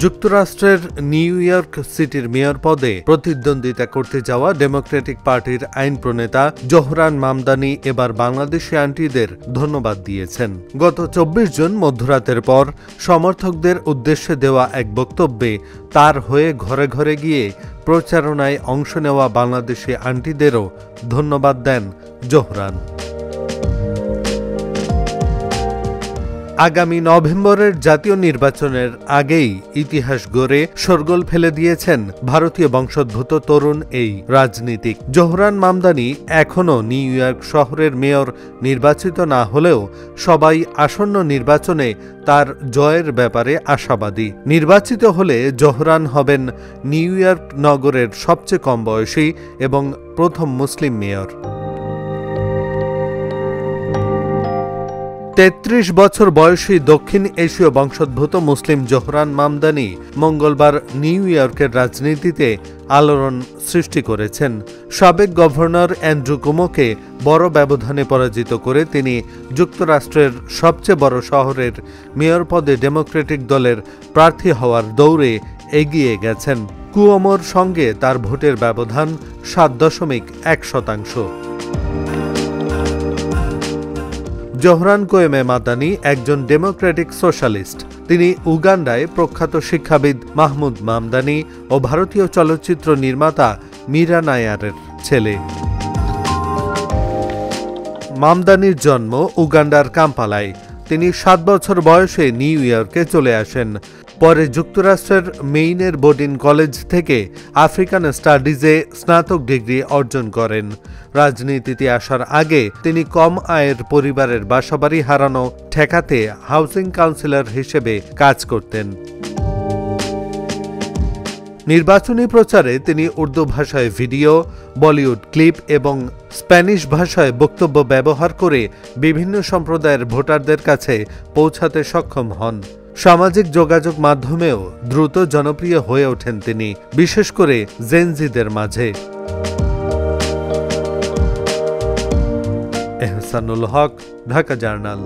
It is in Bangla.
যুক্তরাষ্ট্রের নিউ ইয়র্ক সিটির মেয়র পদে প্রতিদ্বন্দ্বিতা করতে যাওয়া ডেমোক্রেটিক পার্টির আইন প্রণেতা জোহরান মামদানি এবার বাংলাদেশি আন্টিদের ধন্যবাদ দিয়েছেন। গত ২৪ জুন মধ্যরাতের পর সমর্থকদের উদ্দেশ্যে দেওয়া এক বক্তব্যে তার হয়ে ঘরে ঘরে গিয়ে প্রচারণায় অংশ নেওয়া বাংলাদেশি আন্টিদেরও ধন্যবাদ দেন জোহরান। আগামী নভেম্বরের জাতীয় নির্বাচনের আগেই ইতিহাস গড়ে শোরগোল ফেলে দিয়েছেন ভারতীয় বংশোদ্ভূত তরুণ এই রাজনীতিক। জোহরান মামদানি এখনও নিউ ইয়র্ক শহরের মেয়র নির্বাচিত না হলেও সবাই আসন্ন নির্বাচনে তার জয়ের ব্যাপারে আশাবাদী। নির্বাচিত হলে জোহরান হবেন নিউ ইয়র্ক নগরের সবচেয়ে কম বয়সী এবং প্রথম মুসলিম মেয়র। ৩৩ বছর বয়সী দক্ষিণ এশীয় বংশোদ্ভূত মুসলিম জোহরান মামদানি মঙ্গলবার নিউ ইয়র্কের রাজনীতিতে আলোড়ন সৃষ্টি করেছেন। সাবেক গভর্নর অ্যান্ড্রু কুমোকে বড় ব্যবধানে পরাজিত করে তিনি যুক্তরাষ্ট্রের সবচেয়ে বড় শহরের মেয়র পদে ডেমোক্রেটিক দলের প্রার্থী হওয়ার দৌড়ে এগিয়ে গেছেন। কুওমোর সঙ্গে তার ভোটের ব্যবধান ৭.১%। জোহরান কোয়েমে মাদানি একজন ডেমোক্রেটিক সোশ্যালিস্ট। তিনি উগান্ডায় প্রখ্যাত শিক্ষাবিদ মাহমুদ মামদানি ও ভারতীয় চলচ্চিত্র নির্মাতা মীরা নায়ারের ছেলে। মামদানির জন্ম উগান্ডার কাম্পালায়। তিনি ৭ বছর বয়সে নিউ ইয়র্কে চলে আসেন। পরে যুক্তরাষ্ট্রের মেইনের বোর্ডিং কলেজ থেকে আফ্রিকান স্টাডিজে স্নাতক ডিগ্রি অর্জন করেন। রাজনীতিতে আসার আগে তিনি কম আয়ের পরিবারের বাসাবাড়ি হারানো ঠেকাতে হাউজিং কাউন্সিলর হিসেবে কাজ করতেন। নির্বাচনী প্রচারে তিনি উর্দু ভাষায় ভিডিও, বলিউড ক্লিপ এবং স্প্যানিশ ভাষায় বক্তব্য ব্যবহার করে বিভিন্ন সম্প্রদায়ের ভোটারদের কাছে পৌঁছাতে সক্ষম হন। সামাজিক যোগাযোগ মাধ্যমেও দ্রুত জনপ্রিয় হয়ে ওঠেন তিনি, বিশেষ করে জেনজিদের মাঝে। এহসানুল হক, ঢাকা জার্নাল।